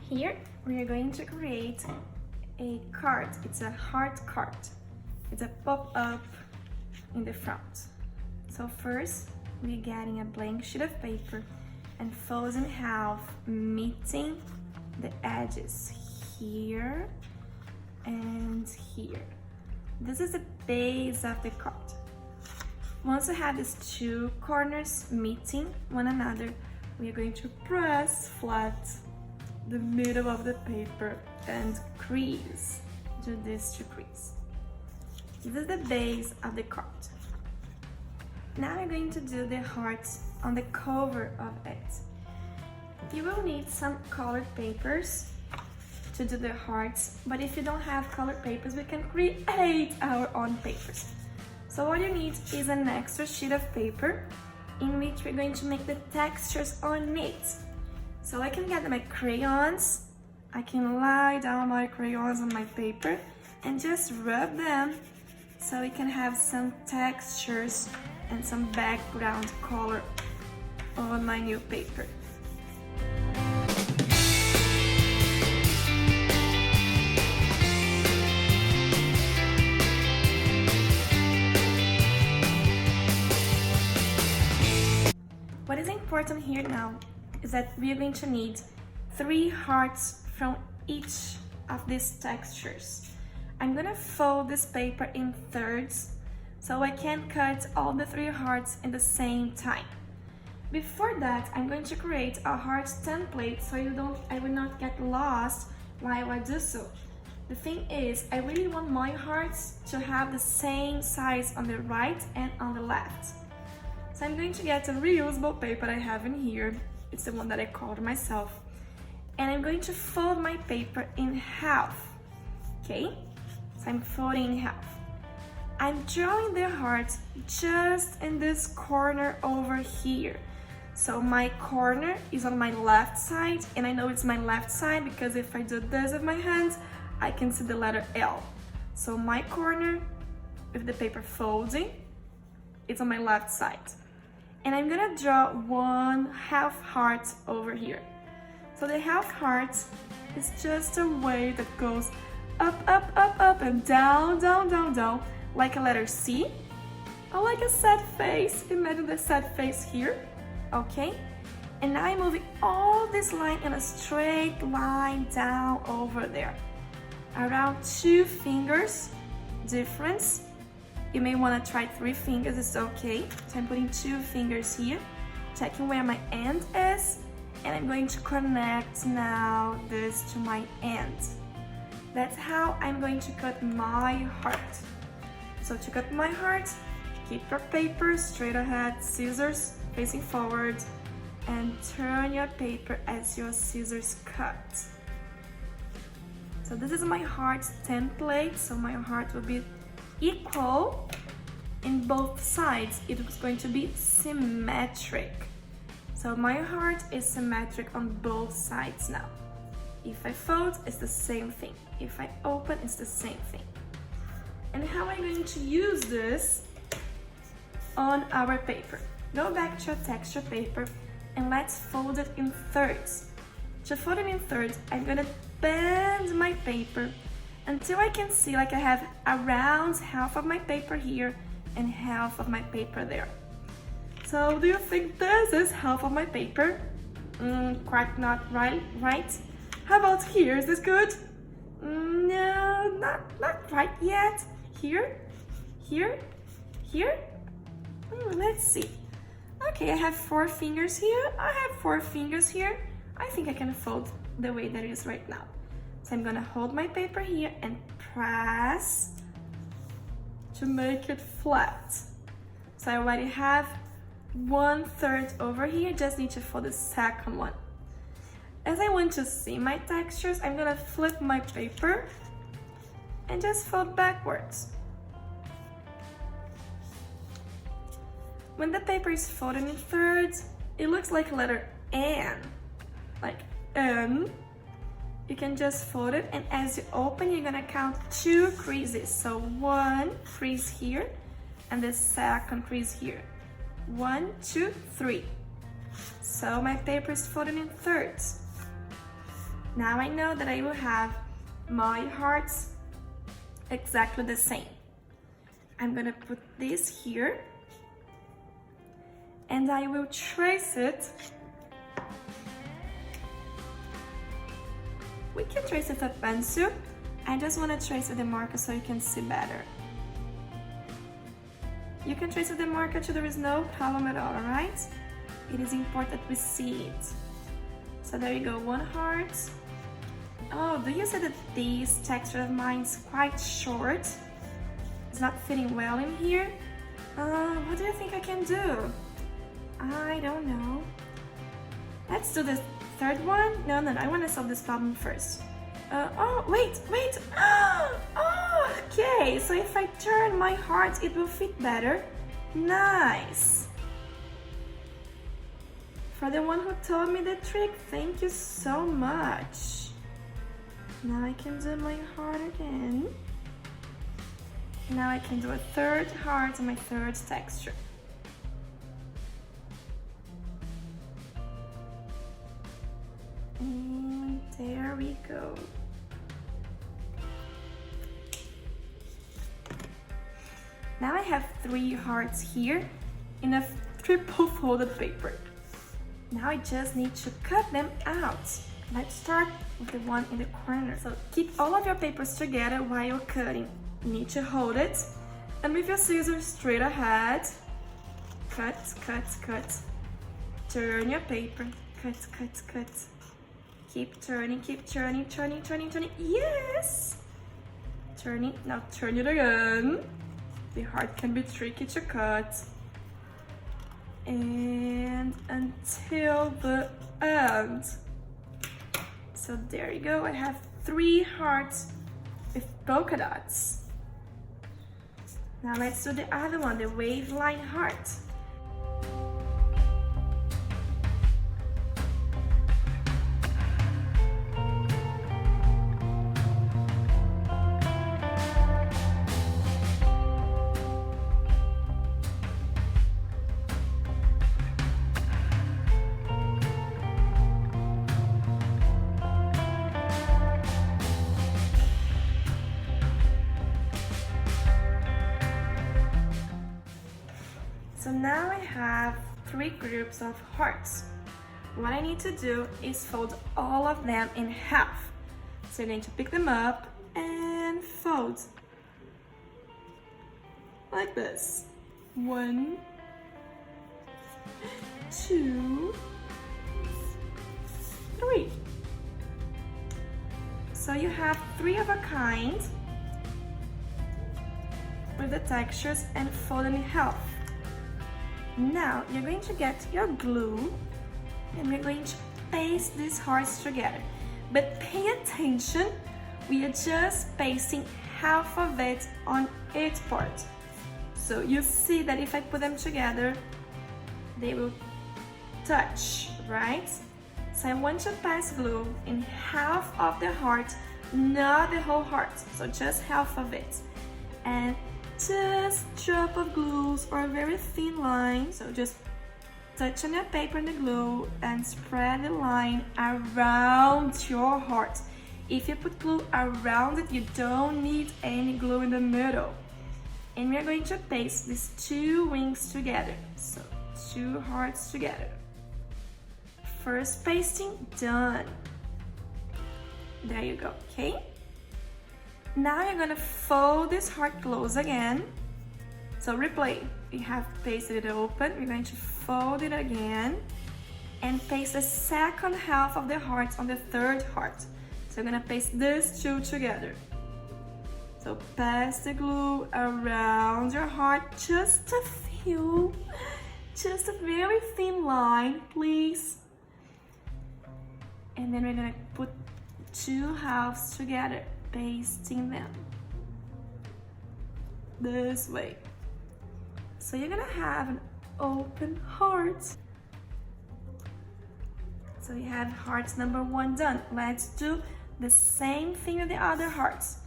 Here we are going to create a card. It's a heart card. It's a pop-up in the front. So first, we're getting a blank sheet of paper and fold in half, meeting the edges here and here. This is the base of the card. Once we have these two corners meeting one another, we are going to press flat the middle of the paper and crease. Do this to crease. This is the base of the card. Now we're going to do the hearts on the cover of it. You will need some colored papers to do the hearts, but if you don't have colored papers, we can create our own papers. So what you need is an extra sheet of paper in which we're going to make the textures on it. So I can get my crayons, I can lie down my crayons on my paper and just rub them so we can have some textures and some background color on my new paper. What is important here now is that we are going to need 3 hearts from each of these textures. I'm gonna fold this paper in thirds so I can cut all the 3 hearts in the same time. Before that, I'm going to create a heart template so I will not get lost while I do so. The thing is, I really want my hearts to have the same size on the right and on the left. So I'm going to get a reusable paper I have in here. It's the one that I colored myself. And I'm going to fold my paper in half, okay? So I'm folding in half. I'm drawing the heart just in this corner over here. So my corner is on my left side, and I know it's my left side because if I do this with my hands, I can see the letter L. So my corner with the paper folding, it's on my left side. And I'm gonna draw 1 half heart over here. So the half heart is just a way that goes up, up, up, up, and down, down, down, down, like a letter C, or like a sad face. Imagine the sad face here, okay? And now I'm moving all this line in a straight line down over there. Around 2 fingers difference. You may want to try 3 fingers, it's okay. So I'm putting 2 fingers here, checking where my end is, and I'm going to connect now this to my end. That's how I'm going to cut my heart. So to cut my heart, keep your paper straight ahead, scissors facing forward, and turn your paper as your scissors cut. So this is my heart template, so my heart will be equal in both sides. It is going to be symmetric. So my heart is symmetric on both sides now. If I fold, it's the same thing. If I open, it's the same thing. And how am I going to use this on our paper? Go back to your texture paper and let's fold it in thirds. To fold it in thirds, I'm gonna bend my paper until I can see like I have around half of my paper here and half of my paper there. So do you think this is half of my paper? Quite not right. How about here? Is this good? No, not right yet. Here, here, here. Let's see. Okay, I have 4 fingers here. I have 4 fingers here. I think I can fold the way that it is right now. So I'm gonna hold my paper here and press to make it flat. So I already have 1/3 over here, just need to fold the second one. As I want to see my textures, I'm gonna flip my paper and just fold backwards. When the paper is folded in thirds, it looks like a letter N, like N. You can just fold it, and as you open, you're gonna count 2 creases. So 1 crease here, and the second crease here. 1, 2, 3. So my paper is folded in thirds. Now I know that I will have my hearts exactly the same. I'm gonna put this here and I will trace it. We can trace with a pencil. I just want to trace with the marker so you can see better. You can trace with the marker too, there is no problem at all, alright? It is important that we see it. So there you go, one heart. Oh, do you see that this texture of mine is quite short? It's not fitting well in here. What do you think I can do? I don't know. Let's do the third one. No, I want to solve this problem first. Oh, wait. Oh, okay. So if I turn my heart, it will fit better. Nice. For the one who told me the trick, thank you so much. Now I can do my heart again. Now I can do a third heart on my third texture. And there we go. Now I have 3 hearts here in a triple folded paper. Now I just need to cut them out. Let's start with the one in the corner. So keep all of your papers together while you're cutting. You need to hold it, and with your scissors straight ahead, cut. Turn your paper, cut. Keep turning, turning. Yes! Turning, now turn it again. The heart can be tricky to cut. And until the end. So there you go, I have 3 hearts with polka dots. Now let's do the other one, the wave line heart. So now I have 3 groups of hearts. What I need to do is fold all of them in half. So you're going to pick them up and fold. Like this. 1, 2, 3. So you have 3 of a kind with the textures and fold them in half. Now you're going to get your glue and we're going to paste these hearts together. But pay attention, we are just pasting half of it on each part. So you see that if I put them together, they will touch, right? So I want to pass glue in half of the heart, not the whole heart, so just half of it. And just drop of glues or a very thin line, so just touch on your paper and the glue and spread the line around your heart. If you put glue around it, you don't need any glue in the middle. And we're going to paste these 2 wings together, so 2 hearts together. First pasting done. There you go, okay? Now you're gonna fold this heart close again. So replay, we have pasted it open, we're going to fold it again and paste the second half of the heart on the third heart. So I'm gonna paste these 2 together. So pass the glue around your heart, just a few, just a very thin line, please. And then we're gonna put 2 halves together, pasting them this way. So you're gonna have an open heart. So you have heart number 1 done. Let's do the same thing with the other hearts.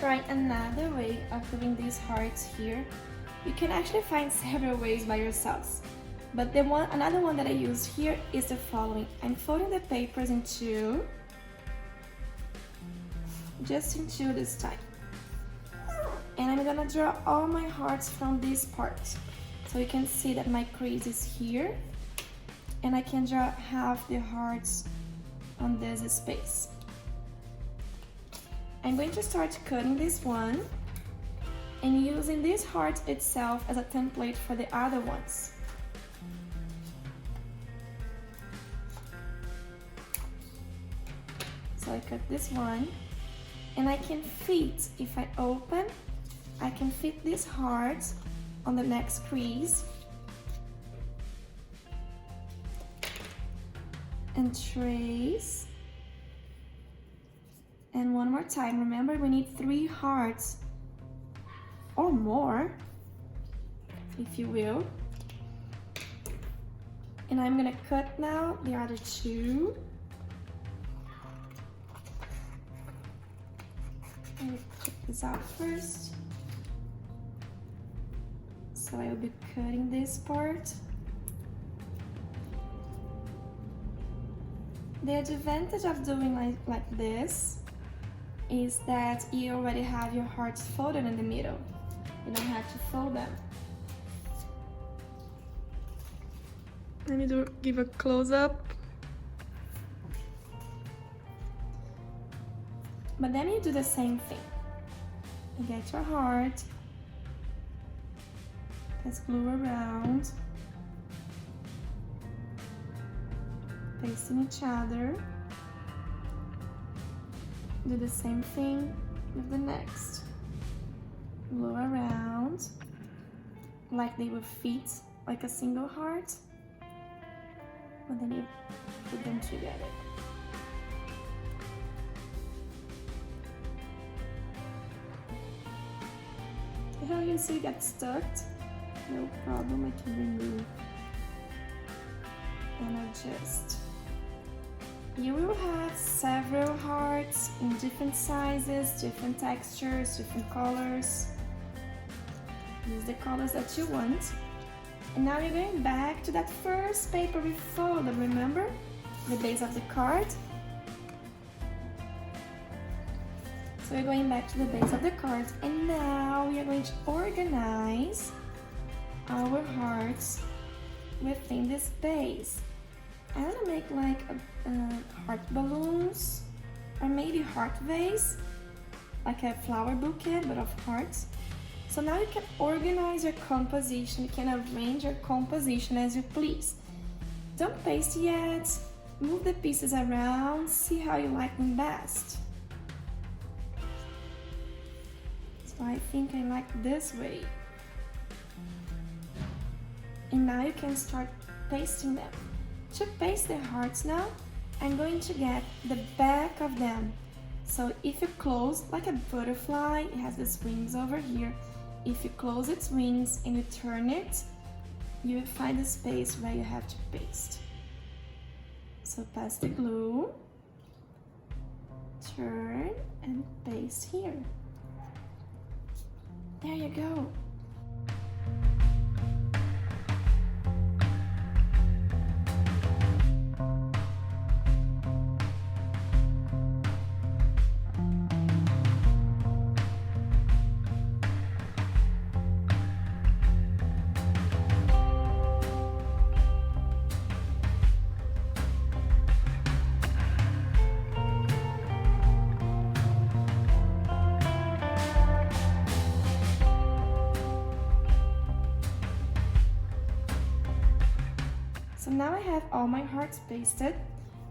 try another way of doing these hearts here. You can actually find several ways by yourselves. But another one that I use here is the following. I'm folding the papers in two, just in two this time. And I'm gonna draw all my hearts from this part. So you can see that my crease is here, and I can draw half the hearts on this space. I'm going to start cutting this one and using this heart itself as a template for the other ones. So I cut this one, and I can fit, if I open, I can fit this heart on the next crease and trace. And one more time, remember we need 3 hearts or more, if you will. And I'm gonna cut now the other 2. Let me check this out first. So I will be cutting this part. The advantage of doing like this is that you already have your hearts folded in the middle. You don't have to fold them. Let me give a close-up. But then you do the same thing. You get your heart, let's glue around, facing each other. Do the same thing with the next. Glue around, like they would fit like a single heart, but then you put them together. How you see it got stuck? No problem, I can remove and adjust. You will have several hearts in different sizes, different textures, different colors. Use the colors that you want. And now you're going back to that first paper we folded, remember? The base of the card. So we're going back to the base of the card, and now we are going to organize our hearts within this base. I'm gonna make like heart balloons, or maybe heart vase, like a flower bouquet but of hearts. So now you can organize your composition, you can arrange your composition as you please. Don't paste yet, move the pieces around, see how you like them best. So I think I like this way. And now you can start pasting them. To paste the hearts now, I'm going to get the back of them. So if you close, like a butterfly, it has these wings over here. If you close its wings and you turn it, you will find the space where you have to paste. So pass the glue, turn, and paste here. There you go. So now I have all my hearts pasted.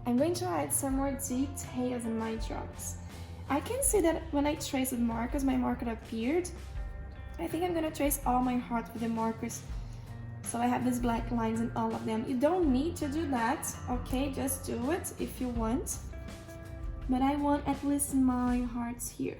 I'm going to add some more details in my drawings. I can see that when I trace with markers, my marker appeared. I think I'm gonna trace all my hearts with the markers. So I have these black lines in all of them. You don't need to do that, okay? Just do it if you want. But I want at least my hearts here.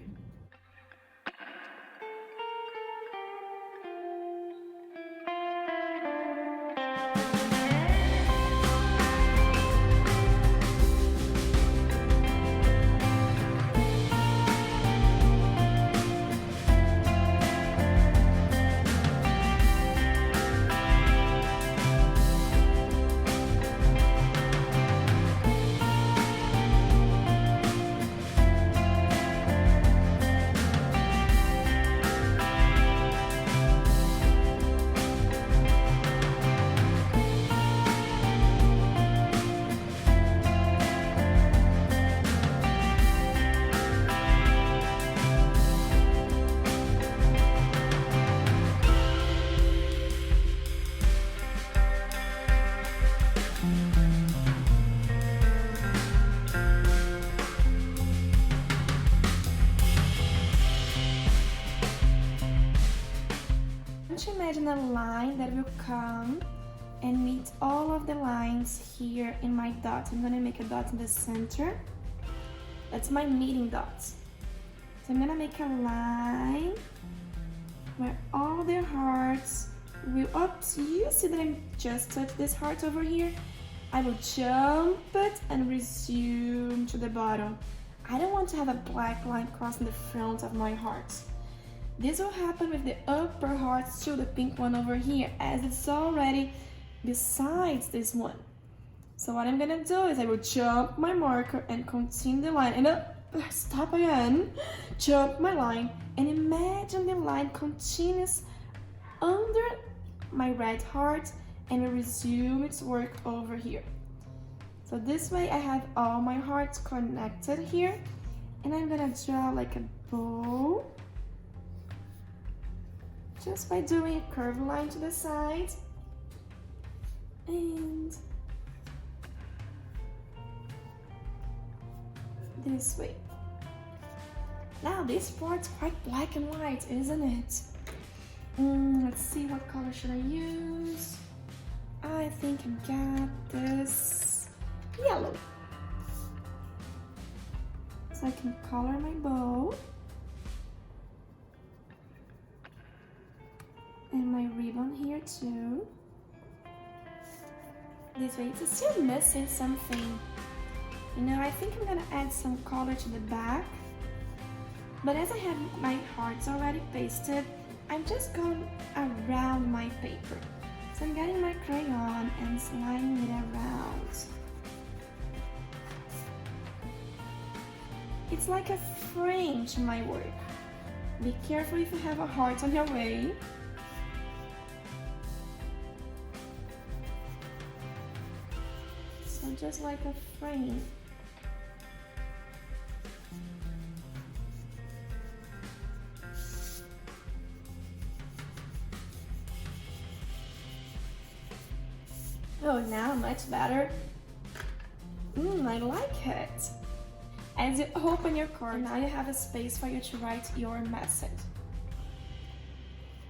imagine a line that will come and meet all of the lines here in my dot. I'm gonna make a dot in the center. That's my meeting dot. So I'm gonna make a line where all the hearts will, oops, you see that I just touched this heart over here? I will jump it and resume to the bottom. I don't want to have a black line crossing the front of my heart. This will happen with the upper hearts too, the pink one over here, as it's already besides this one. So what I'm gonna do is I will jump my marker and continue the line, and stop again, jump my line, and imagine the line continues under my red heart and will resume its work over here. So this way I have all my hearts connected here, and I'm gonna draw like a bow just by doing a curved line to the side and this way. Now this part's quite black and white, isn't it? Let's see, what color should I use? I think I got this yellow. So I can color my bow and my ribbon here too. This way. It's still missing something. You know, I think I'm gonna add some color to the back, but as I have my hearts already pasted, I'm just going around my paper. So I'm getting my crayon and sliding it around. It's like a frame to my work. Be careful if you have a heart on your way. So just like a frame. Oh, now much better. I like it. As you open your card, now you have a space for you to write your message.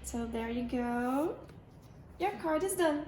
So there you go. Your card is done.